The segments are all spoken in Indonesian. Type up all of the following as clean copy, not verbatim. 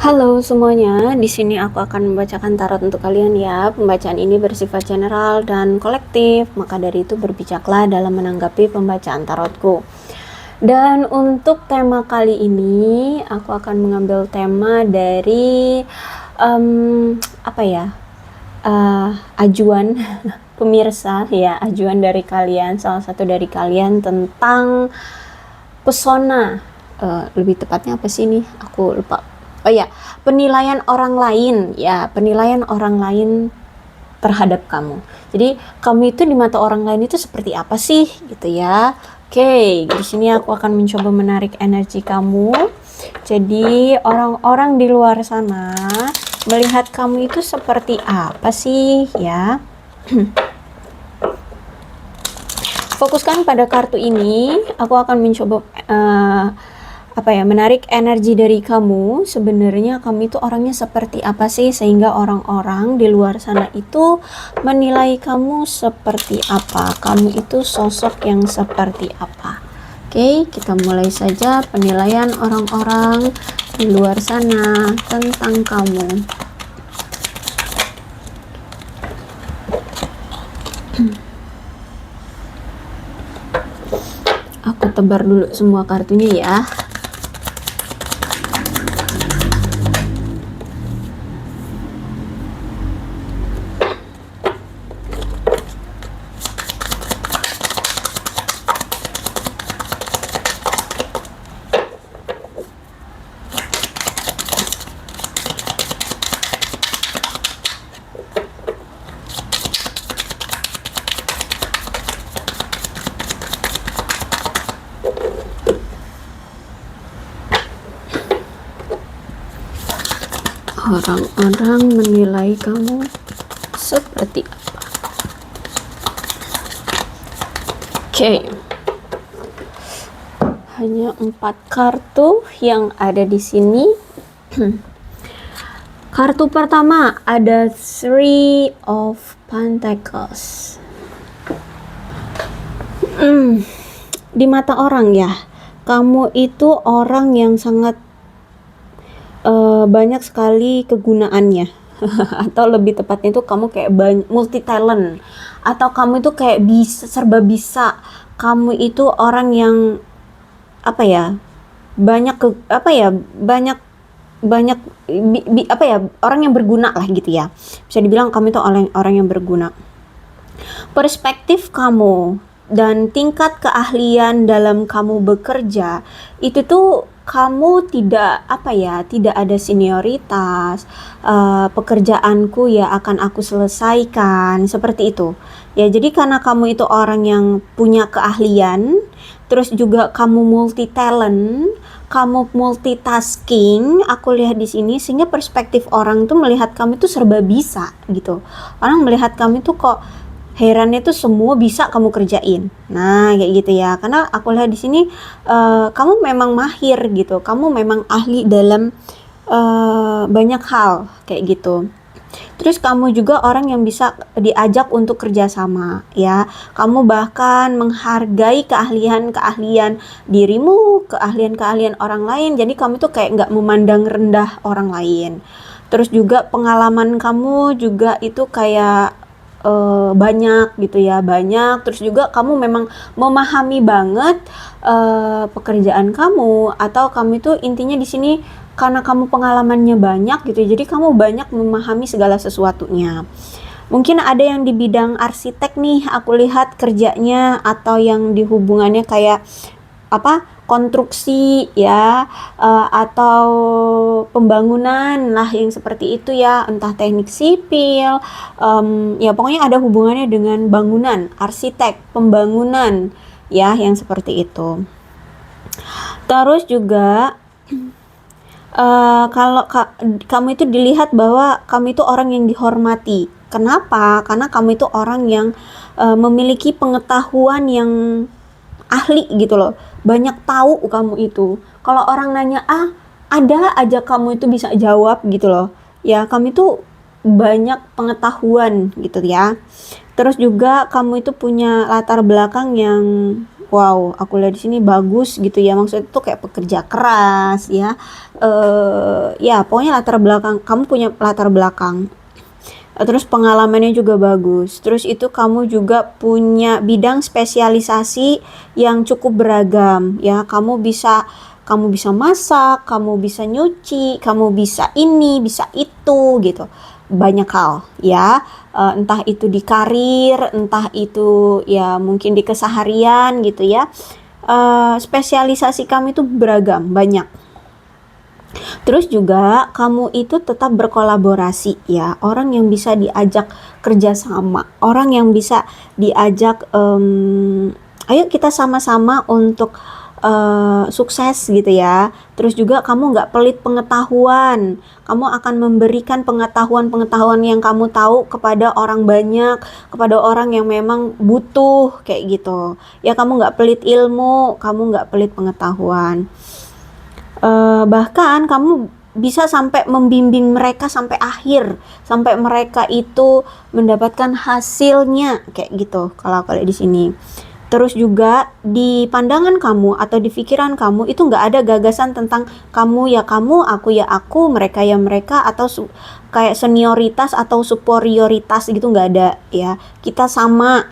Halo semuanya, di sini aku akan membacakan tarot untuk kalian ya. Pembacaan ini bersifat general dan kolektif, maka dari itu berbijaklah dalam menanggapi pembacaan tarotku. Dan untuk tema kali ini, aku akan mengambil tema dari apa ya? Ajuan pemirsa ya, ajuan dari kalian, salah satu dari kalian tentang pesona. Lebih tepatnya apa sih nih? Aku lupa. Oh ya, penilaian orang lain ya, penilaian orang lain terhadap kamu. Jadi kamu itu di mata orang lain itu seperti apa sih gitu ya. Oke, di sini aku akan mencoba menarik energi kamu. Jadi orang-orang di luar sana melihat kamu itu seperti apa sih ya. Fokuskan pada kartu ini, aku akan mencoba menarik energi dari kamu. Sebenarnya kamu itu orangnya seperti apa sih sehingga orang-orang di luar sana itu menilai kamu seperti apa, kamu itu sosok yang seperti apa. Oke, kita mulai saja penilaian orang-orang di luar sana tentang kamu. Aku tebar dulu semua kartunya ya. Orang-orang menilai kamu seperti apa? Oke. Hanya 4 kartu yang ada di sini. Kartu pertama ada Three of Pentacles. Di mata orang ya, kamu itu orang yang sangat banyak sekali kegunaannya. Atau lebih tepatnya itu kamu kayak multi talent, atau kamu itu kayak serba bisa. Kamu itu orang yang banyak orang yang berguna lah gitu ya, bisa dibilang kamu itu orang yang berguna. Perspektif kamu dan tingkat keahlian dalam kamu bekerja itu tuh kamu tidak ada senioritas. Pekerjaanku ya akan aku selesaikan, seperti itu ya. Jadi karena kamu itu orang yang punya keahlian, terus juga kamu multi talent, kamu multitasking, aku lihat di sini, sehingga perspektif orang tuh melihat kamu tuh serba bisa gitu. Orang melihat kamu tuh kok herannya tuh semua bisa kamu kerjain. Nah, kayak gitu ya. Karena aku lihat di sini kamu memang mahir gitu. Kamu memang ahli dalam banyak hal kayak gitu. Terus kamu juga orang yang bisa diajak untuk kerjasama ya. Kamu bahkan menghargai keahlian-keahlian dirimu, keahlian-keahlian orang lain. Jadi kamu tuh kayak nggak memandang rendah orang lain. Terus juga pengalaman kamu juga itu kayak banyak gitu ya, banyak. Terus juga kamu memang memahami banget pekerjaan kamu, atau kamu itu intinya di sini karena kamu pengalamannya banyak gitu, jadi kamu banyak memahami segala sesuatunya. Mungkin ada yang di bidang arsitek nih, aku lihat kerjanya, atau yang di hubungannya kayak konstruksi ya, atau pembangunan lah yang seperti itu ya, entah teknik sipil, ya pokoknya ada hubungannya dengan bangunan, arsitek, pembangunan ya, yang seperti itu. Terus juga kalau kamu itu dilihat bahwa kamu itu orang yang dihormati. Kenapa? Karena kamu itu orang yang memiliki pengetahuan yang ahli gitu loh. Banyak tahu kamu itu. Kalau orang nanya, ada aja kamu itu bisa jawab gitu loh. Ya, kamu itu banyak pengetahuan gitu ya. Terus juga kamu itu punya latar belakang yang wow, aku lihat di sini bagus gitu ya, maksudnya itu kayak pekerja keras ya, ya pokoknya latar belakang kamu punya latar belakang. Terus pengalamannya juga bagus. Terus itu kamu juga punya bidang spesialisasi yang cukup beragam ya. Kamu bisa masak, kamu bisa nyuci, kamu bisa ini, bisa itu gitu. Banyak hal ya. Entah itu di karir, entah itu ya mungkin di keseharian gitu ya. Spesialisasi kamu itu beragam, banyak. Terus juga kamu itu tetap berkolaborasi ya, orang yang bisa diajak kerjasama, orang yang bisa diajak, ayo kita sama-sama untuk sukses gitu ya. Terus juga kamu nggak pelit pengetahuan, kamu akan memberikan pengetahuan-pengetahuan yang kamu tahu kepada orang banyak, kepada orang yang memang butuh kayak gitu. Ya kamu nggak pelit ilmu, kamu nggak pelit pengetahuan. Bahkan kamu bisa sampai membimbing mereka sampai akhir, sampai mereka itu mendapatkan hasilnya kayak gitu kalau di sini. Terus juga di pandangan kamu atau di pikiran kamu itu nggak ada gagasan tentang kamu ya kamu, aku ya aku, mereka ya mereka, atau kayak senioritas atau superioritas gitu, nggak ada ya. Kita sama.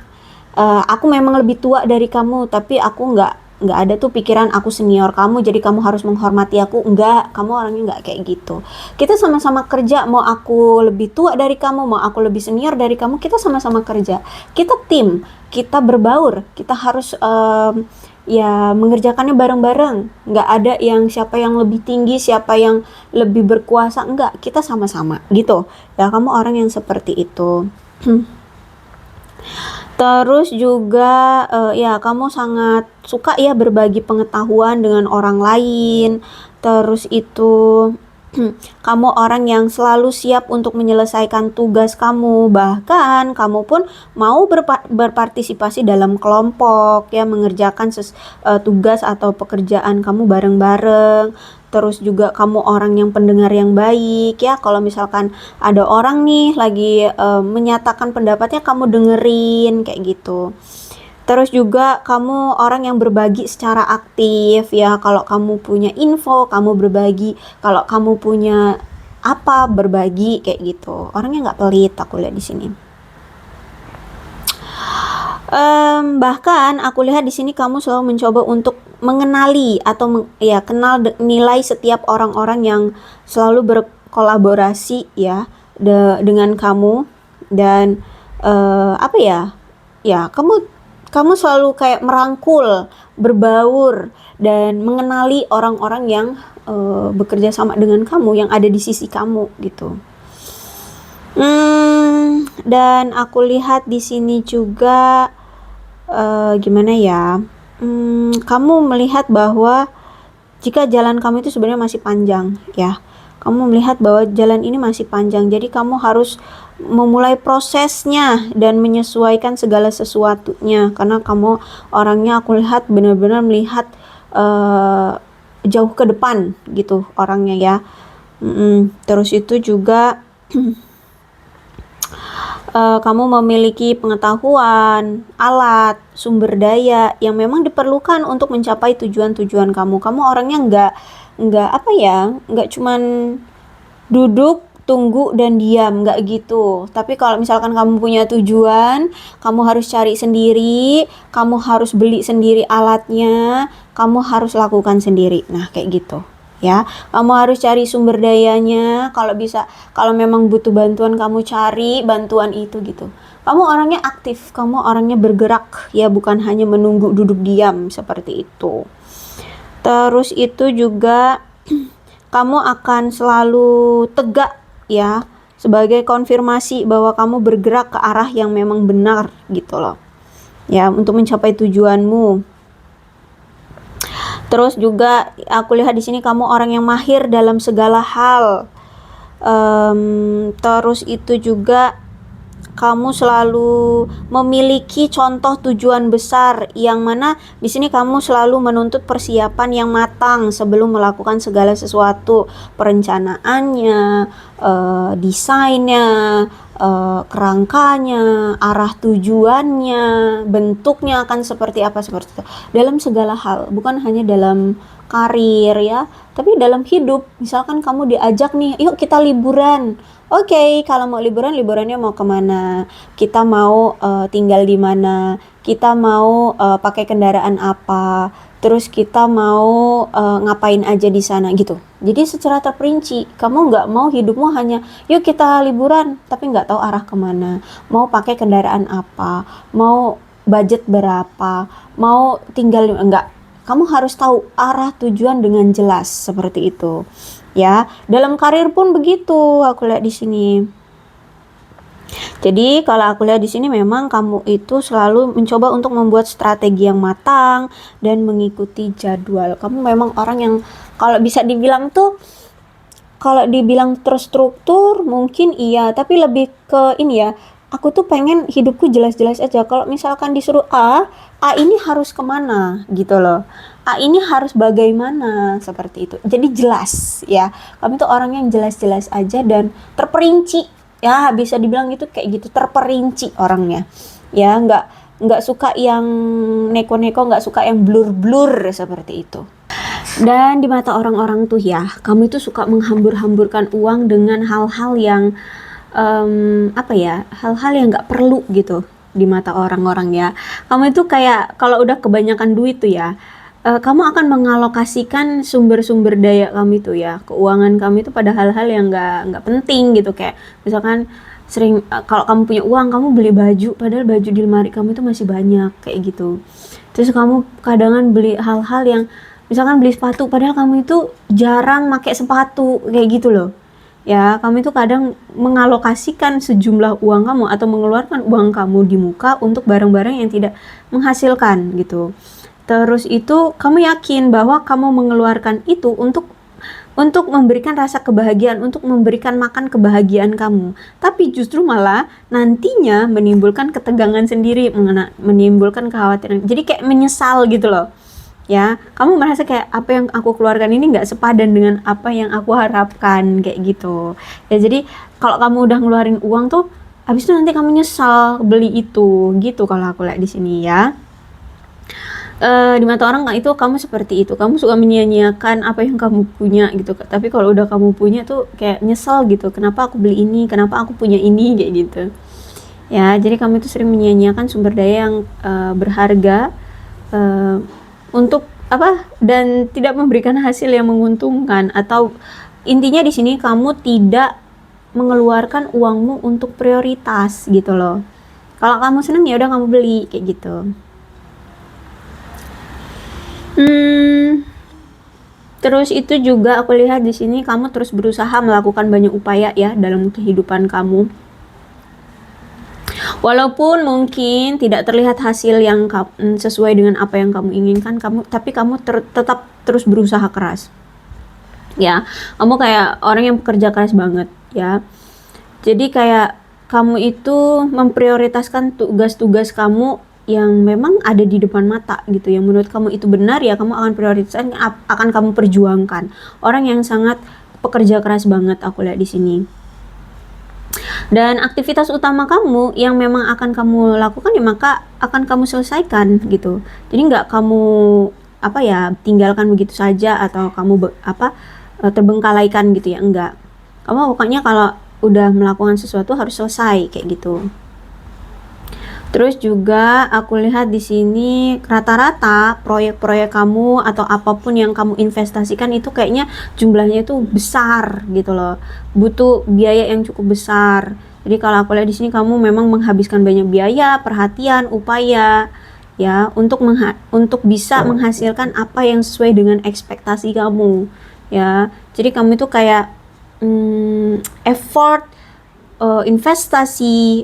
Aku memang lebih tua dari kamu, tapi aku nggak ada tuh pikiran aku senior kamu jadi kamu harus menghormati aku. Enggak, kamu orangnya nggak kayak gitu. Kita sama-sama kerja, mau aku lebih tua dari kamu, mau aku lebih senior dari kamu, kita sama-sama kerja, kita tim, kita berbaur, kita harus ya mengerjakannya bareng-bareng. Nggak ada yang siapa yang lebih tinggi, siapa yang lebih berkuasa, enggak, kita sama-sama gitu ya. Kamu orang yang seperti itu. Terus juga ya kamu sangat suka ya berbagi pengetahuan dengan orang lain. Terus itu kamu orang yang selalu siap untuk menyelesaikan tugas kamu. Bahkan kamu pun mau berpartisipasi dalam kelompok ya, mengerjakan tugas atau pekerjaan kamu bareng-bareng. Terus juga kamu orang yang pendengar yang baik ya. Kalau misalkan ada orang nih lagi menyatakan pendapatnya, kamu dengerin kayak gitu. Terus juga kamu orang yang berbagi secara aktif ya. Kalau kamu punya info, kamu berbagi. Kalau kamu punya apa, berbagi kayak gitu. Orangnya nggak pelit, aku lihat di sini. Bahkan aku lihat di sini kamu selalu mencoba untuk mengenali atau ya kenal nilai setiap orang-orang yang selalu berkolaborasi ya dengan kamu. Dan apa ya, ya kamu selalu kayak merangkul, berbaur, dan mengenali orang-orang yang bekerja sama dengan kamu, yang ada di sisi kamu gitu. Dan aku lihat di sini juga gimana ya? Kamu melihat bahwa jika jalan kamu itu sebenarnya masih panjang ya. Kamu melihat bahwa jalan ini masih panjang. Jadi kamu harus memulai prosesnya dan menyesuaikan segala sesuatunya, karena kamu orangnya aku lihat benar-benar melihat jauh ke depan gitu orangnya ya. Terus itu juga kamu memiliki pengetahuan, alat, sumber daya yang memang diperlukan untuk mencapai tujuan-tujuan kamu. Kamu orangnya nggak apa ya, nggak cuman duduk, tunggu dan diam, nggak gitu. Tapi kalau misalkan kamu punya tujuan, kamu harus cari sendiri, kamu harus beli sendiri alatnya, kamu harus lakukan sendiri. Nah, kayak gitu. Ya, kamu harus cari sumber dayanya. Kalau bisa, kalau memang butuh bantuan, kamu cari bantuan itu gitu. Kamu orangnya aktif, kamu orangnya bergerak ya, bukan hanya menunggu duduk diam seperti itu. Terus itu juga kamu akan selalu tegak ya, sebagai konfirmasi bahwa kamu bergerak ke arah yang memang benar gitu loh. Ya, untuk mencapai tujuanmu. Terus juga aku lihat di sini kamu orang yang mahir dalam segala hal. Terus itu juga kamu selalu memiliki contoh tujuan besar, yang mana di sini kamu selalu menuntut persiapan yang matang sebelum melakukan segala sesuatu, perencanaannya, desainnya, kerangkanya, arah tujuannya, bentuknya akan seperti apa, seperti itu. Dalam segala hal, bukan hanya dalam karir ya, tapi dalam hidup. Misalkan kamu diajak nih, yuk kita liburan. Oke, kalau mau liburan, liburannya mau kemana? Kita mau tinggal di mana? Kita mau pakai kendaraan apa? Terus kita mau ngapain aja di sana gitu. Jadi secara terperinci, kamu nggak mau hidupmu hanya, yuk kita liburan, tapi nggak tahu arah kemana. Mau pakai kendaraan apa? Mau budget berapa? Mau tinggal di enggak? Kamu harus tahu arah tujuan dengan jelas seperti itu. Ya, dalam karir pun begitu, aku lihat di sini. Jadi kalau aku lihat di sini memang kamu itu selalu mencoba untuk membuat strategi yang matang dan mengikuti jadwal. Kamu memang orang yang kalau bisa dibilang tuh, kalau dibilang terstruktur mungkin iya, tapi lebih ke ini ya, aku tuh pengen hidupku jelas-jelas aja. Kalau misalkan disuruh A ini harus kemana gitu loh. A ini harus bagaimana, seperti itu. Jadi jelas ya. Kami tuh orang yang jelas-jelas aja dan terperinci. Ya bisa dibilang gitu, kayak gitu, terperinci orangnya. Ya nggak suka yang neko-neko, nggak suka yang blur-blur seperti itu. Dan di mata orang-orang tuh ya, kamu itu suka menghambur-hamburkan uang dengan hal-hal yang apa ya, hal-hal yang nggak perlu gitu di mata orang-orang ya. Kamu itu kayak kalau udah kebanyakan duit tuh ya, kamu akan mengalokasikan sumber-sumber daya kamu itu ya, keuangan kamu itu pada hal-hal yang nggak penting gitu. Kayak misalkan sering kalau kamu punya uang, kamu beli baju, padahal baju di lemari kamu itu masih banyak kayak gitu. Terus kamu kadangan beli hal-hal yang misalkan beli sepatu, padahal kamu itu jarang pakai sepatu kayak gitu loh. Ya, kamu itu kadang mengalokasikan sejumlah uang kamu atau mengeluarkan uang kamu di muka untuk barang-barang yang tidak menghasilkan gitu. Terus itu kamu yakin bahwa kamu mengeluarkan itu untuk memberikan rasa kebahagiaan, untuk memberikan makan kebahagiaan kamu. Tapi justru malah nantinya menimbulkan ketegangan sendiri, menimbulkan kekhawatiran. Jadi kayak menyesal gitu loh. Ya, kamu merasa kayak apa yang aku keluarkan ini nggak sepadan dengan apa yang aku harapkan kayak gitu. Ya jadi kalau kamu udah ngeluarin uang tuh, habis itu nanti kamu nyesal beli itu gitu kalau aku lihat di sini ya. Di mata orang itu kamu seperti itu, kamu suka menyia-nyiakan apa yang kamu punya gitu. Tapi kalau udah kamu punya tuh kayak nyesel gitu, kenapa aku beli ini, kenapa aku punya ini kayak gitu ya. Jadi kamu itu sering menyia-nyiakan sumber daya yang berharga untuk apa, dan tidak memberikan hasil yang menguntungkan. Atau intinya di sini kamu tidak mengeluarkan uangmu untuk prioritas gitu loh. Kalau kamu seneng ya udah kamu beli kayak gitu. Terus itu juga aku lihat di sini kamu terus berusaha melakukan banyak upaya ya dalam kehidupan kamu. Walaupun mungkin tidak terlihat hasil yang sesuai dengan apa yang kamu inginkan, tapi kamu tetap terus berusaha keras. Ya, kamu kayak orang yang pekerja keras banget ya. Jadi kayak kamu itu memprioritaskan tugas-tugas kamu yang memang ada di depan mata gitu, yang menurut kamu itu benar ya kamu akan prioritaskan, akan kamu perjuangkan. Orang yang sangat pekerja keras banget aku lihat di sini. Dan aktivitas utama kamu yang memang akan kamu lakukan ya maka akan kamu selesaikan gitu. Jadi nggak kamu apa ya tinggalkan begitu saja atau kamu terbengkalaikan gitu ya, enggak. Kamu pokoknya kalau udah melakukan sesuatu harus selesai kayak gitu. Terus juga aku lihat di sini rata-rata proyek-proyek kamu atau apapun yang kamu investasikan itu kayaknya jumlahnya itu besar gitu loh. Butuh biaya yang cukup besar. Jadi kalau aku lihat di sini kamu memang menghabiskan banyak biaya, perhatian, upaya ya untuk bisa menghasilkan apa yang sesuai dengan ekspektasi kamu ya. Jadi kamu itu kayak effort, investasi,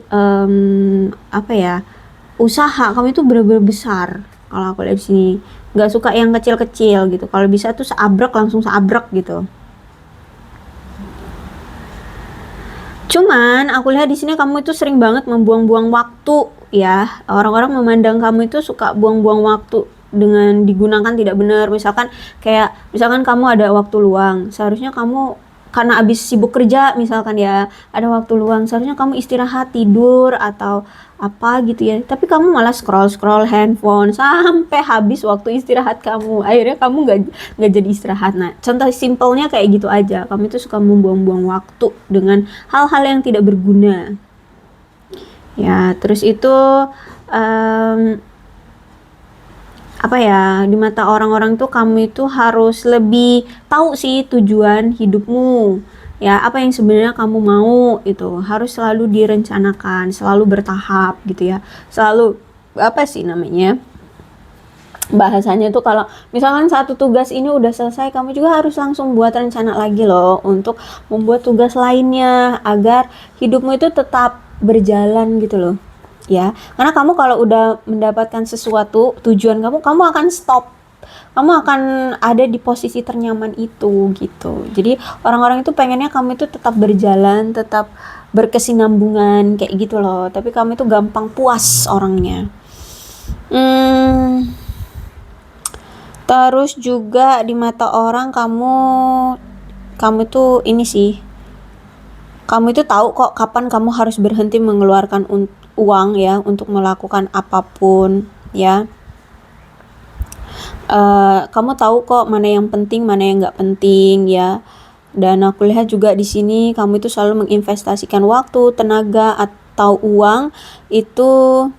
usaha kamu itu benar-benar besar. Kalau aku lihat di sini nggak suka yang kecil-kecil gitu. Kalau bisa tuh langsung seabrek gitu. Cuman aku lihat di sini kamu itu sering banget membuang-buang waktu ya. Orang-orang memandang kamu itu suka buang-buang waktu dengan digunakan tidak benar. Misalkan kamu ada waktu luang, seharusnya kamu karena abis sibuk kerja misalkan ya, ada waktu luang, seharusnya kamu istirahat, tidur atau apa gitu ya. Tapi kamu malah scroll-scroll handphone sampai habis waktu istirahat kamu. Akhirnya kamu nggak jadi istirahat. Nah, contoh simpelnya kayak gitu aja. Kamu itu suka membuang-buang waktu dengan hal-hal yang tidak berguna. Ya, terus itu apa ya, di mata orang-orang tuh kamu itu harus lebih tahu sih tujuan hidupmu ya, apa yang sebenarnya kamu mau. Itu harus selalu direncanakan, selalu bertahap gitu ya, selalu apa sih namanya bahasanya tuh, kalau misalkan satu tugas ini udah selesai, kamu juga harus langsung buat rencana lagi loh untuk membuat tugas lainnya agar hidupmu itu tetap berjalan gitu loh ya. Karena kamu kalau udah mendapatkan sesuatu tujuan kamu akan stop, kamu akan ada di posisi ternyaman itu gitu. Jadi orang-orang itu pengennya kamu itu tetap berjalan, tetap berkesinambungan kayak gitu loh, tapi kamu itu gampang puas orangnya. Terus juga di mata orang kamu tuh ini sih, kamu itu tahu kok kapan kamu harus berhenti mengeluarkan uang ya untuk melakukan apapun ya. Kamu tahu kok mana yang penting, mana yang nggak penting ya. Dan aku lihat juga di sini kamu itu selalu menginvestasikan waktu, tenaga atau uang itu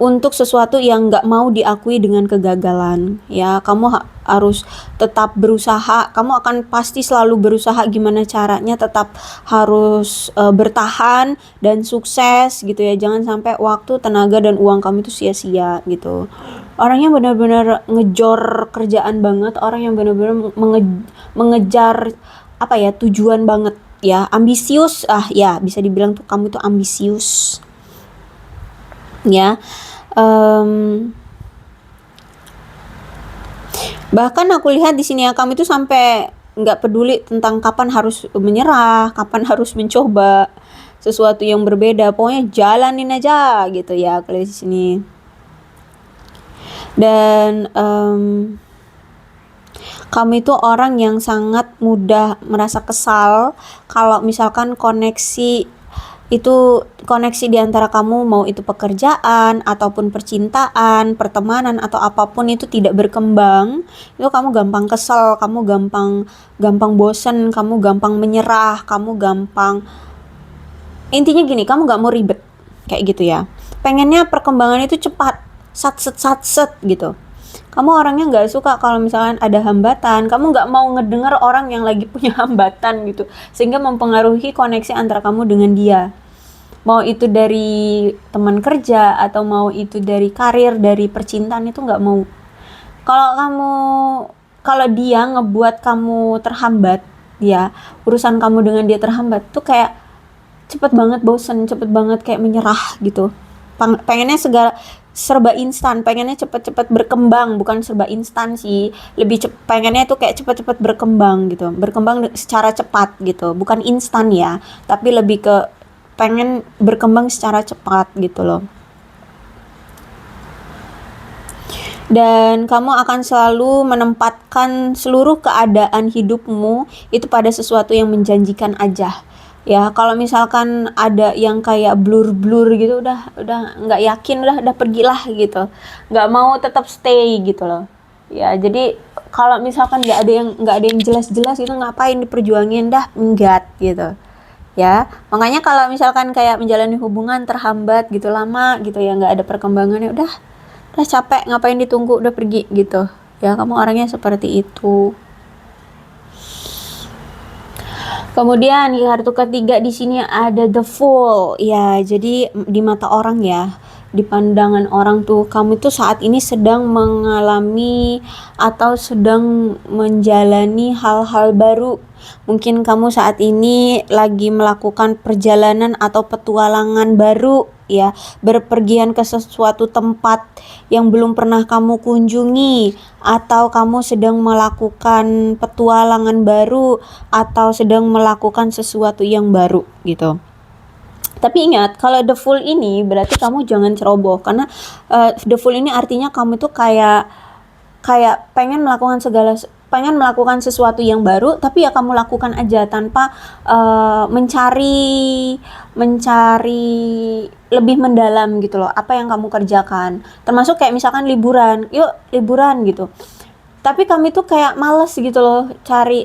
untuk sesuatu yang nggak mau diakui dengan kegagalan ya. Kamu harus tetap berusaha, kamu akan pasti selalu berusaha gimana caranya tetap harus bertahan dan sukses gitu ya. Jangan sampai waktu, tenaga, dan uang kamu itu sia-sia gitu. Orang yang benar-benar ngejor kerjaan banget, orang yang benar-benar mengejar apa ya, tujuan banget ya, ambisius ya, bisa dibilang tuh kamu tuh ambisius ya. Bahkan aku lihat di sini ya, kamu itu sampai nggak peduli tentang kapan harus menyerah, kapan harus mencoba sesuatu yang berbeda, pokoknya jalanin aja gitu ya kalau di sini. Dan kamu itu orang yang sangat mudah merasa kesal kalau misalkan koneksi di antara kamu, mau itu pekerjaan ataupun percintaan, pertemanan atau apapun itu tidak berkembang. Itu kamu gampang kesel, kamu gampang bosen, kamu gampang menyerah, intinya gini, kamu gak mau ribet kayak gitu ya. Pengennya perkembangan itu cepat, satset gitu. Kamu orangnya nggak suka kalau misalkan ada hambatan, kamu nggak mau ngedengar orang yang lagi punya hambatan gitu, sehingga mempengaruhi koneksi antara kamu dengan dia. Mau itu dari teman kerja atau mau itu dari karir, dari percintaan, itu nggak mau. Kalau dia ngebuat kamu terhambat ya, urusan kamu dengan dia terhambat tuh kayak cepet banget bosen, cepet banget kayak menyerah gitu. Pengennya serba instan, pengennya cepet-cepet berkembang, bukan serba instan sih, pengennya tuh kayak cepet-cepet berkembang gitu, berkembang secara cepat gitu, bukan instan ya, tapi lebih ke pengen berkembang secara cepat gitu loh. Dan kamu akan selalu menempatkan seluruh keadaan hidupmu itu pada sesuatu yang menjanjikan aja ya. Kalau misalkan ada yang kayak blur gitu, udah nggak yakin, udah pergilah gitu, nggak mau tetap stay gitu loh ya. Jadi kalau misalkan nggak ada yang jelas-jelas itu, ngapain diperjuangin, dah minggat gitu ya. Makanya kalau misalkan kayak menjalani hubungan terhambat gitu lama gitu ya, nggak ada perkembangannya, udah capek, ngapain ditunggu, udah pergi gitu ya. Kamu orangnya seperti itu. Kemudian di kartu ketiga di sini ada the Fool ya. Jadi di mata orang ya, di pandangan orang tuh kamu tuh saat ini sedang mengalami atau sedang menjalani hal-hal baru. Mungkin kamu saat ini lagi melakukan perjalanan atau petualangan baru ya, berpergian ke sesuatu tempat yang belum pernah kamu kunjungi, atau kamu sedang melakukan petualangan baru, atau sedang melakukan sesuatu yang baru gitu. Tapi ingat, kalau the full ini berarti kamu jangan ceroboh, karena the full ini artinya kamu tuh kayak pengen melakukan sesuatu yang baru, tapi ya kamu lakukan aja tanpa mencari lebih mendalam gitu loh apa yang kamu kerjakan. Termasuk kayak misalkan liburan, yuk liburan gitu, tapi kami tuh kayak males gitu loh cari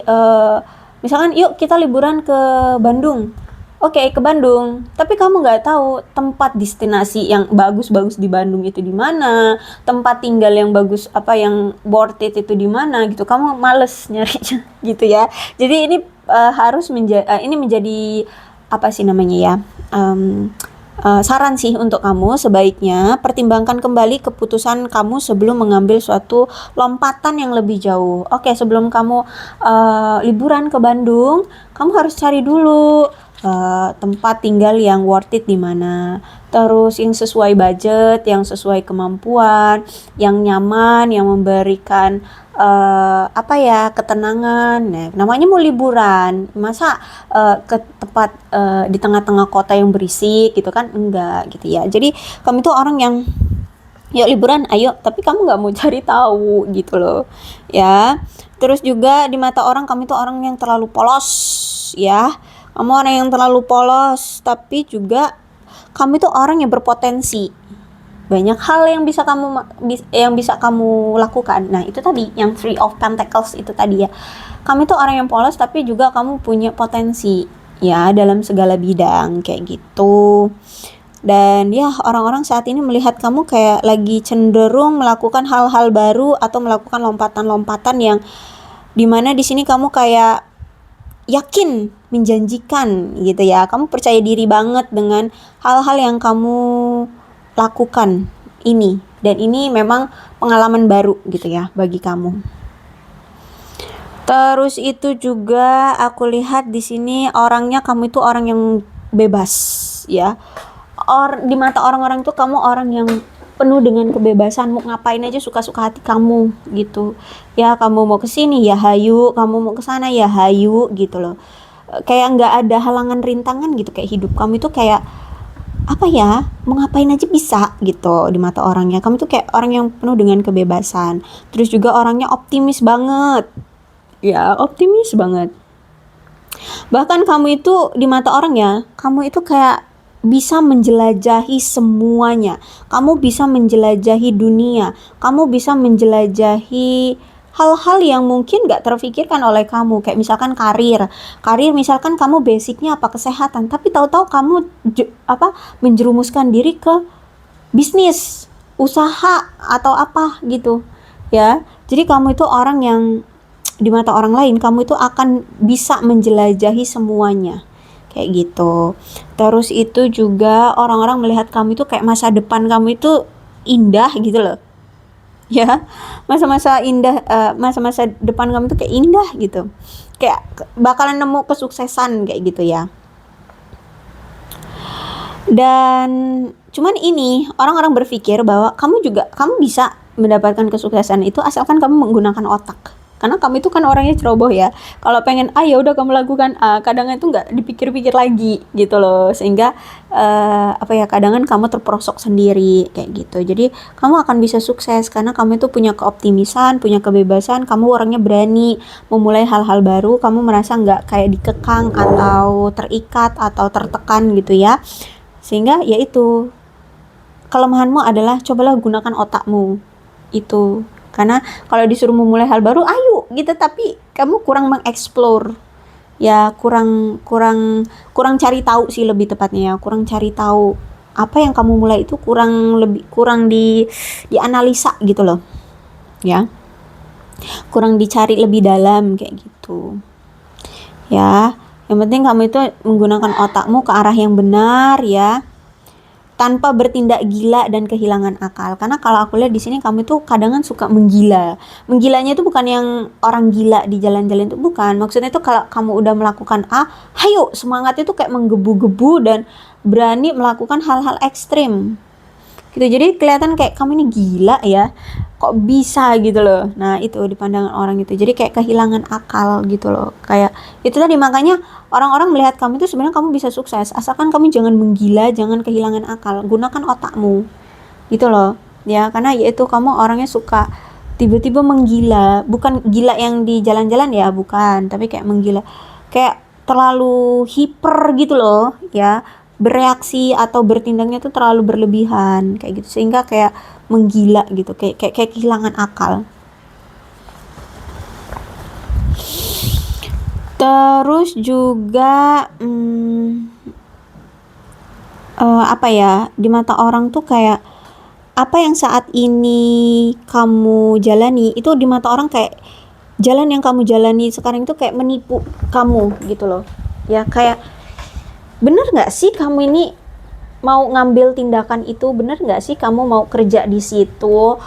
misalkan yuk kita liburan ke Bandung. Oke, ke Bandung, tapi kamu nggak tahu tempat destinasi yang bagus-bagus di Bandung itu di mana, tempat tinggal yang bagus apa yang worth it itu di mana gitu. Kamu males nyarinya gitu ya. Jadi ini ini menjadi apa sih namanya ya? Saran sih untuk kamu, sebaiknya pertimbangkan kembali keputusan kamu sebelum mengambil suatu lompatan yang lebih jauh. Oke, sebelum kamu liburan ke Bandung, kamu harus cari dulu tempat tinggal yang worth it di mana, terus yang sesuai budget, yang sesuai kemampuan, yang nyaman, yang memberikan ketenangan. Nah, namanya mau liburan, masa ke tempat di tengah-tengah kota yang berisik gitu kan, enggak gitu ya. Jadi kamu itu orang yang yuk liburan, ayo, tapi kamu nggak mau cari tahu gitu loh ya. Terus juga di mata orang kamu itu orang yang terlalu polos ya. Kamu orang yang terlalu polos, tapi juga kamu itu orang yang berpotensi. Banyak hal yang bisa kamu lakukan. Nah, itu tadi yang Three of Pentacles itu tadi ya. Kamu itu orang yang polos, tapi juga kamu punya potensi ya dalam segala bidang kayak gitu. Dan ya, orang-orang saat ini melihat kamu kayak lagi cenderung melakukan hal-hal baru atau melakukan lompatan-lompatan yang dimana di sini kamu kayak yakin, menjanjikan gitu ya. Kamu percaya diri banget dengan hal-hal yang kamu lakukan ini, dan ini memang pengalaman baru gitu ya bagi kamu. Terus itu juga aku lihat di sini orangnya kamu itu orang yang bebas ya. Di mata orang-orang tuh kamu orang yang penuh dengan kebebasan, mau ngapain aja suka-suka hati kamu gitu ya. Kamu mau kesini ya hayu, kamu mau kesana ya hayu gitu loh. Kayak nggak ada halangan rintangan gitu, kayak hidup kamu itu kayak apa ya, mau ngapain aja bisa gitu di mata orangnya. Kamu tuh kayak orang yang penuh dengan kebebasan. Terus juga orangnya optimis banget ya, optimis banget. Bahkan kamu itu di mata orang ya, kamu itu kayak bisa menjelajahi semuanya. Kamu bisa menjelajahi dunia. Kamu bisa menjelajahi hal-hal yang mungkin gak terfikirkan oleh kamu. Kayak misalkan karir misalkan kamu basicnya apa, kesehatan, tapi tahu-tahu kamu menjerumuskan diri ke bisnis, usaha atau apa gitu ya. Jadi kamu itu orang yang di mata orang lain kamu itu akan bisa menjelajahi semuanya kayak gitu. Terus itu juga orang-orang melihat kamu itu kayak masa depan kamu itu indah gitu loh ya. Masa-masa depan kamu itu kayak indah gitu, kayak bakalan nemu kesuksesan kayak gitu ya. Dan cuman ini orang-orang berpikir bahwa kamu bisa mendapatkan kesuksesan itu asalkan kamu menggunakan otak. Karena kamu itu kan orangnya ceroboh ya. Kalau pengen ya udah kamu lakukan kadang itu nggak dipikir-pikir lagi gitu loh, sehingga kadang kamu terperosok sendiri kayak gitu. Jadi kamu akan bisa sukses karena kamu itu punya keoptimisan, punya kebebasan. Kamu orangnya berani memulai hal-hal baru. Kamu merasa nggak kayak dikekang atau terikat atau tertekan gitu ya. Sehingga yaitu kelemahanmu adalah cobalah gunakan otakmu itu. Karena kalau disuruh memulai hal baru, ayo gitu, tapi kamu kurang mengeksplor ya, kurang cari tahu sih lebih tepatnya ya, kurang cari tahu apa yang kamu mulai itu kurang dianalisa gitu loh ya, kurang dicari lebih dalam kayak gitu ya. Yang penting kamu itu menggunakan otakmu ke arah yang benar ya. tanpa bertindak gila dan kehilangan akal. Karena kalau aku lihat di sini kamu itu kadang suka menggila. Menggilanya itu bukan yang orang gila di jalan-jalan, itu bukan. Maksudnya itu kalau kamu udah melakukan A, hayo semangat itu kayak menggebu-gebu dan berani melakukan hal-hal ekstrim. Gitu. Jadi kelihatan kayak kamu ini gila ya. Kok bisa gitu loh. Nah, itu di pandangan orang itu. Jadi kayak kehilangan akal gitu loh. Kayak itu tadi, makanya orang-orang melihat kamu itu sebenarnya kamu bisa sukses asalkan kamu jangan menggila, jangan kehilangan akal. Gunakan otakmu. Gitu loh. Ya, karena yaitu kamu orangnya suka tiba-tiba menggila, bukan gila yang di jalan-jalan ya, bukan, tapi kayak menggila. Kayak terlalu hiper gitu loh, ya. Bereaksi atau bertindaknya tuh terlalu berlebihan kayak gitu, sehingga kayak menggila gitu, kayak kehilangan akal. Terus juga apa ya, di mata orang tuh kayak apa yang saat ini kamu jalani itu di mata orang kayak jalan yang kamu jalani sekarang itu kayak menipu kamu gitu loh. Ya kayak bener nggak sih kamu ini mau ngambil tindakan itu, bener nggak sih kamu mau kerja di situ,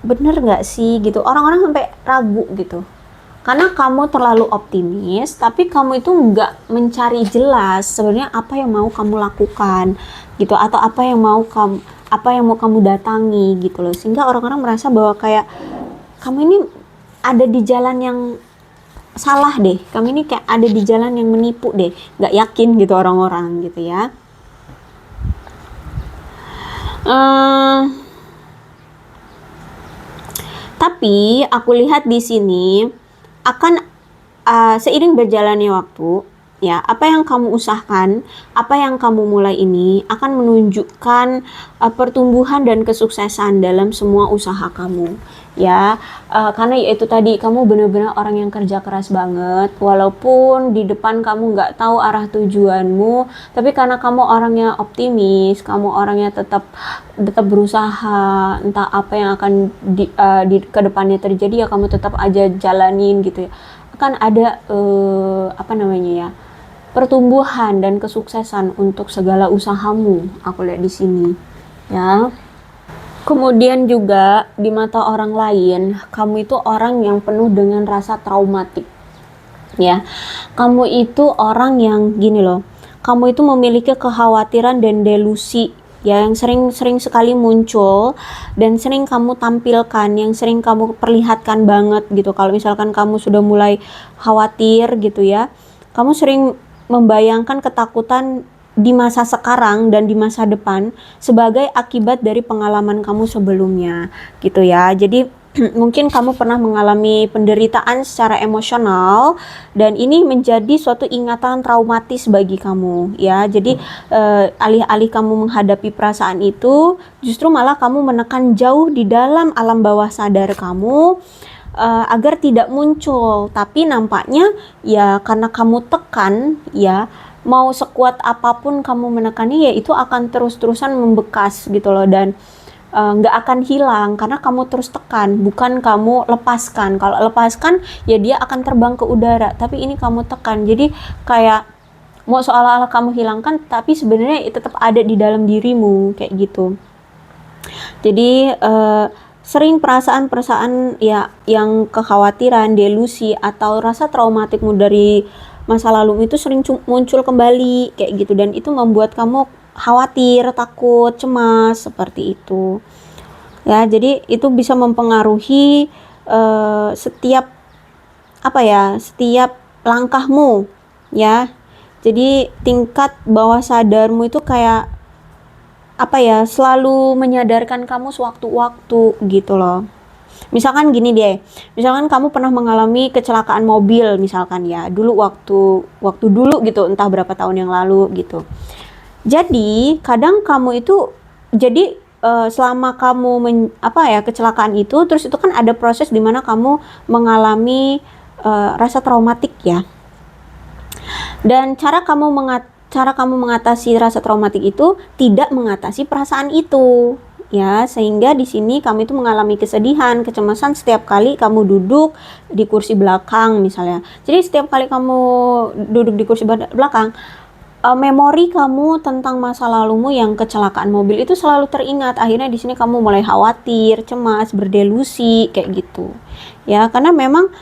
bener nggak sih gitu. Orang-orang sampai ragu gitu karena kamu terlalu optimis, tapi kamu itu nggak mencari jelas sebenarnya apa yang mau kamu lakukan gitu, atau apa yang mau kamu datangi gitu loh, sehingga orang-orang merasa bahwa kayak kamu ini ada di jalan yang salah deh, kamu ini kayak ada di jalan yang menipu deh, nggak yakin gitu orang-orang gitu ya. Tapi aku lihat di sini akan seiring berjalannya waktu, ya, apa yang kamu usahakan, apa yang kamu mulai ini akan menunjukkan pertumbuhan dan kesuksesan dalam semua usaha kamu. Ya, karena yaitu tadi kamu benar-benar orang yang kerja keras banget, walaupun di depan kamu nggak tahu arah tujuanmu, tapi karena kamu orangnya optimis, kamu orangnya tetap berusaha, entah apa yang akan di kedepannya terjadi ya kamu tetap aja jalanin gitu ya, akan ada pertumbuhan dan kesuksesan untuk segala usahamu. Aku lihat di sini ya. Kemudian juga di mata orang lain, kamu itu orang yang penuh dengan rasa traumatik. Ya. Kamu itu orang yang gini loh. Kamu itu memiliki kekhawatiran dan delusi ya yang sering sekali muncul dan sering kamu tampilkan, yang sering kamu perlihatkan banget gitu. Kalau misalkan kamu sudah mulai khawatir gitu ya, kamu sering membayangkan ketakutan di masa sekarang dan di masa depan sebagai akibat dari pengalaman kamu sebelumnya gitu ya. Jadi mungkin kamu pernah mengalami penderitaan secara emosional dan ini menjadi suatu ingatan traumatis bagi kamu ya. Jadi alih-alih kamu menghadapi perasaan itu, justru malah kamu menekan jauh di dalam alam bawah sadar kamu agar tidak muncul. Tapi nampaknya ya karena kamu tekan ya, mau sekuat apapun kamu menekannya ya itu akan terus-terusan membekas gitu loh, dan nggak akan hilang karena kamu terus tekan, bukan kamu lepaskan. Kalau lepaskan ya dia akan terbang ke udara, tapi ini kamu tekan, jadi kayak mau seolah-olah kamu hilangkan tapi sebenarnya tetap ada di dalam dirimu kayak gitu. Jadi sering perasaan-perasaan ya yang kekhawatiran, delusi atau rasa traumatikmu dari masa lalu itu sering muncul kembali kayak gitu, dan itu membuat kamu khawatir, takut, cemas seperti itu ya. Jadi itu bisa mempengaruhi setiap langkahmu ya. Jadi tingkat bawah sadarmu itu kayak selalu menyadarkan kamu sewaktu-waktu gitu loh. Misalkan gini deh, misalkan kamu pernah mengalami kecelakaan mobil misalkan ya, dulu waktu dulu gitu, entah berapa tahun yang lalu gitu. Jadi kadang kamu itu jadi selama kamu kecelakaan itu, terus itu kan ada proses di mana kamu mengalami rasa traumatik ya. Dan cara kamu mengatasi rasa traumatik itu tidak mengatasi perasaan itu. Ya, sehingga di sini kamu itu mengalami kesedihan, kecemasan setiap kali kamu duduk di kursi belakang misalnya. Jadi setiap kali kamu duduk di kursi belakang, memori kamu tentang masa lalumu yang kecelakaan mobil itu selalu teringat. Akhirnya di sini kamu mulai khawatir, cemas, berdelusi kayak gitu. Ya, karena memang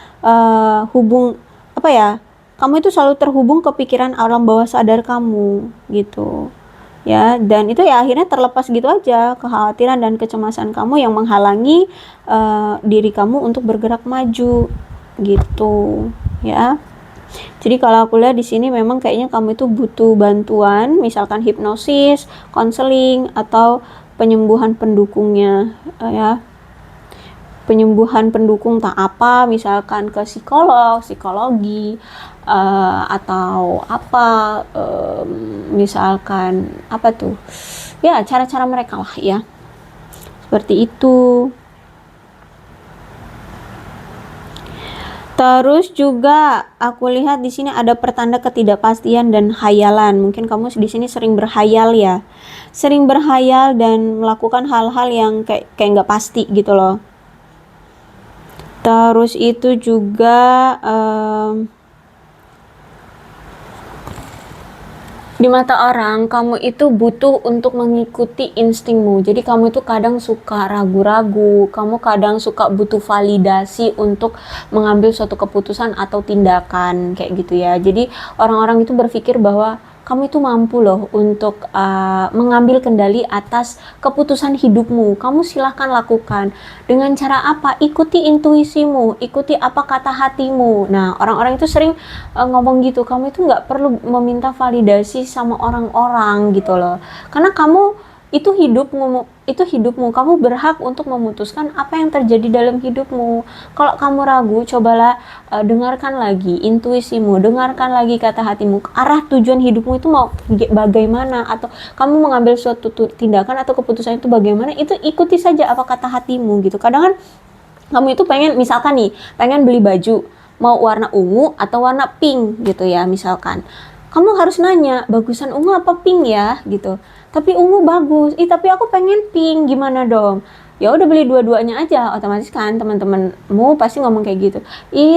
kamu itu selalu terhubung ke pikiran alam bawah sadar kamu gitu. Ya, dan itu ya akhirnya terlepas gitu aja, kekhawatiran dan kecemasan kamu yang menghalangi diri kamu untuk bergerak maju gitu, ya. Jadi kalau aku lihat di sini memang kayaknya kamu itu butuh bantuan, misalkan hipnosis, konseling, atau penyembuhan pendukungnya, ya. Penyembuhan pendukung tak apa, misalkan ke psikolog, psikologi, atau apa, misalkan apa tuh, ya cara-cara mereka lah ya, seperti itu. Terus juga aku lihat di sini ada pertanda ketidakpastian dan khayalan. Mungkin kamu di sini sering berhayal ya, sering berhayal dan melakukan hal-hal yang kayak nggak pasti gitu loh. Terus itu juga di mata orang kamu itu butuh untuk mengikuti instingmu. Jadi kamu itu kadang suka ragu-ragu, kamu kadang suka butuh validasi untuk mengambil suatu keputusan atau tindakan kayak gitu ya. Jadi orang-orang itu berpikir bahwa kamu itu mampu loh untuk mengambil kendali atas keputusan hidupmu. Kamu silahkan lakukan. Dengan cara apa? Ikuti intuisimu, ikuti apa kata hatimu. Nah, orang-orang itu sering ngomong gitu, kamu itu nggak perlu meminta validasi sama orang-orang gitu loh. Karena kamu itu hidupmu, kamu berhak untuk memutuskan apa yang terjadi dalam hidupmu. Kalau kamu ragu, cobalah dengarkan lagi intuisimu, dengarkan lagi kata hatimu, arah tujuan hidupmu itu mau bagaimana, atau kamu mengambil suatu tindakan atau keputusan itu bagaimana, itu ikuti saja apa kata hatimu gitu. Kadang kan kamu itu pengen, misalkan nih, pengen beli baju, mau warna ungu atau warna pink gitu ya, misalkan. Kamu harus nanya, bagusan ungu apa pink ya gitu. Tapi ungu bagus, tapi aku pengen pink, gimana dong? Ya udah beli dua-duanya aja, otomatis kan teman-temanmu pasti ngomong kayak gitu.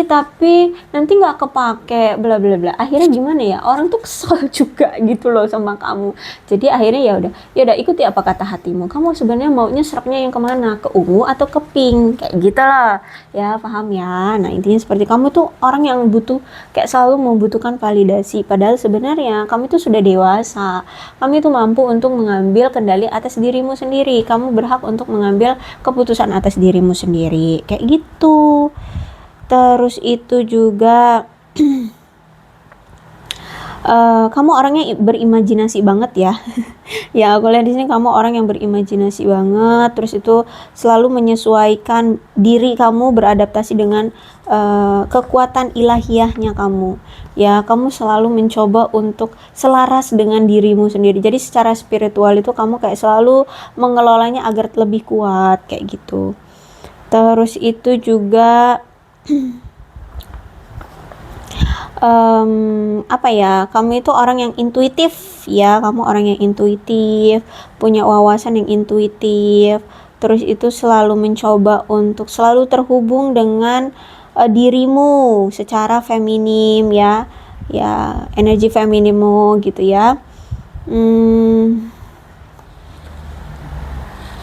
Tapi nanti nggak kepake, bla bla bla. Akhirnya gimana ya? Orang tuh kesel juga gitu loh sama kamu. Jadi akhirnya ya udah ikuti apa kata hatimu. Kamu sebenarnya maunya seraknya yang kemana? Ke ungu atau ke pink? Kayak gitu loh. Ya paham ya. Nah intinya seperti kamu tuh orang yang butuh, kayak selalu membutuhkan validasi. Padahal sebenarnya kamu itu sudah dewasa. Kamu itu mampu untuk mengambil kendali atas dirimu sendiri. Kamu berhak untuk mengambil keputusan atas dirimu sendiri kayak gitu. Terus itu juga kamu orangnya berimajinasi banget ya. Ya aku lihat di sini kamu orang yang berimajinasi banget. Terus itu selalu menyesuaikan diri kamu, beradaptasi dengan kekuatan ilahiyahnya kamu. Ya kamu selalu mencoba untuk selaras dengan dirimu sendiri. Jadi secara spiritual itu kamu kayak selalu mengelolanya agar lebih kuat kayak gitu. Terus itu juga kamu itu orang yang intuitif ya, kamu orang yang intuitif, punya wawasan yang intuitif. Terus itu selalu mencoba untuk selalu terhubung dengan dirimu secara feminim ya, energi feminimmu gitu ya.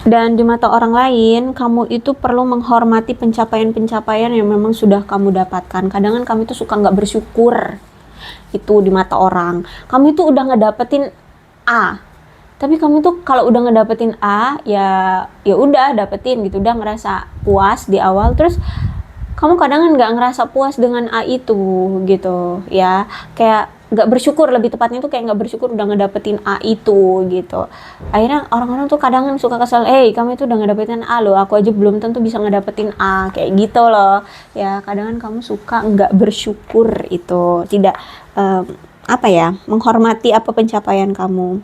Dan di mata orang lain, kamu itu perlu menghormati pencapaian-pencapaian yang memang sudah kamu dapatkan. Kadang kan kamu itu suka nggak bersyukur, itu di mata orang. Kamu itu udah ngedapetin A, tapi kamu tuh kalau udah ngedapetin A, ya udah dapetin gitu, udah ngerasa puas di awal. Terus kamu kadang kan nggak ngerasa puas dengan A itu gitu ya, kayak nggak bersyukur, lebih tepatnya tuh kayak nggak bersyukur udah ngedapetin A itu gitu. Akhirnya orang-orang tuh kadang kan suka kesel, kamu itu udah ngedapetin A loh, aku aja belum tentu bisa ngedapetin A, kayak gitu loh ya. Kadang kan kamu suka nggak bersyukur, itu tidak menghormati apa pencapaian kamu.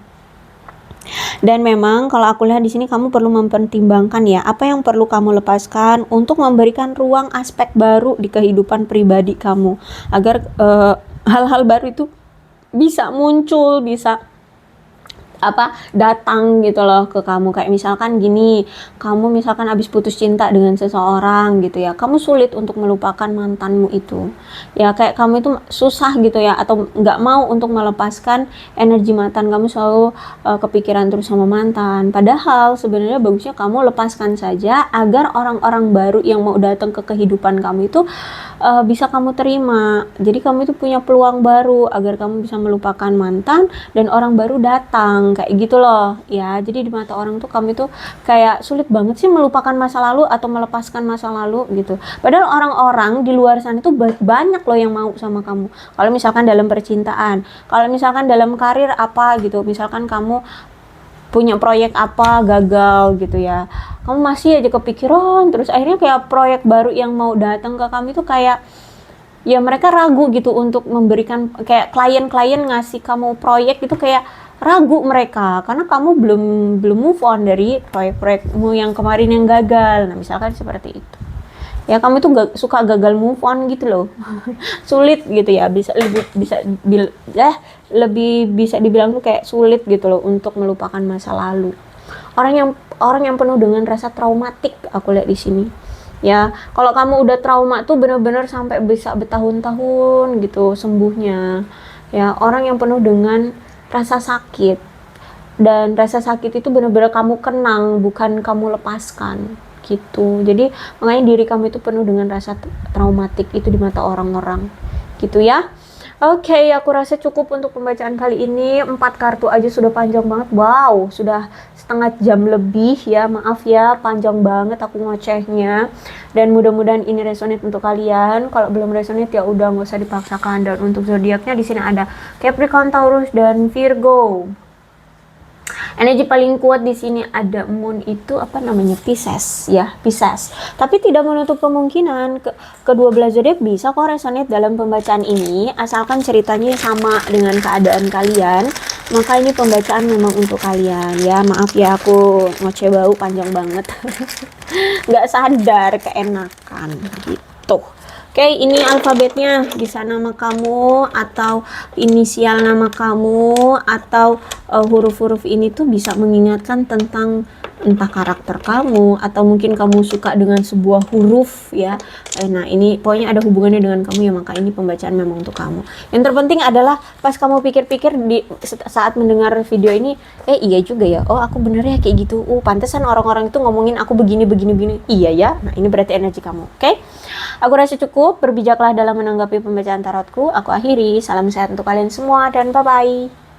Dan memang kalau aku lihat di sini kamu perlu mempertimbangkan ya, apa yang perlu kamu lepaskan untuk memberikan ruang aspek baru di kehidupan pribadi kamu, agar hal-hal baru itu bisa muncul, bisa datang gitu loh ke kamu. Kayak misalkan gini, kamu misalkan habis putus cinta dengan seseorang gitu ya, kamu sulit untuk melupakan mantanmu itu ya, kayak kamu itu susah gitu ya, atau nggak mau untuk melepaskan energi mantan, kamu selalu kepikiran terus sama mantan. Padahal sebenarnya bagusnya kamu lepaskan saja agar orang-orang baru yang mau datang ke kehidupan kamu itu bisa kamu terima. Jadi kamu itu punya peluang baru agar kamu bisa melupakan mantan dan orang baru datang, kayak gitu loh ya. Jadi di mata orang tuh kamu itu kayak sulit banget sih melupakan masa lalu atau melepaskan masa lalu gitu. Padahal orang-orang di luar sana itu banyak loh yang mau sama kamu. Kalau misalkan dalam percintaan, kalau misalkan dalam karir apa gitu, misalkan kamu punya proyek apa gagal gitu ya, kamu masih aja kepikiran terus, akhirnya kayak proyek baru yang mau datang ke kamu itu kayak ya mereka ragu gitu untuk memberikan, kayak klien-klien ngasih kamu proyek gitu kayak ragu mereka karena kamu belum move on dari proyek-proyekmu yang kemarin yang gagal. Nah misalkan seperti itu ya, kamu tuh gak suka gagal move on gitu loh. Sulit gitu ya, lebih bisa dibilang tuh kayak sulit gitu loh untuk melupakan masa lalu. Orang yang penuh dengan rasa traumatik aku lihat di sini ya. Kalau kamu udah trauma tuh bener-bener sampai bisa bertahun-tahun gitu sembuhnya ya. Orang yang penuh dengan rasa sakit, dan rasa sakit itu bener-bener kamu kenang, bukan kamu lepaskan gitu. Jadi makanya diri kamu itu penuh dengan rasa traumatik itu di mata orang-orang gitu ya. Oke, aku rasa cukup untuk pembacaan kali ini. 4 kartu aja sudah panjang banget. Wow, sudah setengah jam lebih ya. Maaf ya, panjang banget aku ngocehnya. Dan mudah-mudahan ini resonate untuk kalian. Kalau belum resonate ya udah, nggak usah dipaksakan. Dan untuk zodiaknya di sini ada Capricorn, Taurus, dan Virgo. Energi paling kuat di sini ada Moon itu Pisces ya, Pisces. Tapi tidak menutup kemungkinan kedua belah zodiak bisa kok resonate dalam pembacaan ini, asalkan ceritanya sama dengan keadaan kalian. Maka ini pembacaan memang untuk kalian ya. Maaf ya aku ngoceh bau panjang banget. Nggak sadar keenakan gitu. Oke, ini alfabetnya, bisa nama kamu atau inisial nama kamu atau huruf-huruf ini tuh bisa mengingatkan tentang entah karakter kamu atau mungkin kamu suka dengan sebuah huruf ya. Nah, ini pokoknya ada hubungannya dengan kamu ya, maka ini pembacaan memang untuk kamu. Yang terpenting adalah pas kamu pikir-pikir di saat mendengar video ini, iya juga ya. Oh, aku bener ya kayak gitu. Pantesan orang-orang itu ngomongin aku begini. Iya ya. Nah, ini berarti energi kamu. Oke? Aku rasa cukup, berbijaklah dalam menanggapi pembacaan tarotku. Aku akhiri, salam sehat untuk kalian semua dan bye-bye.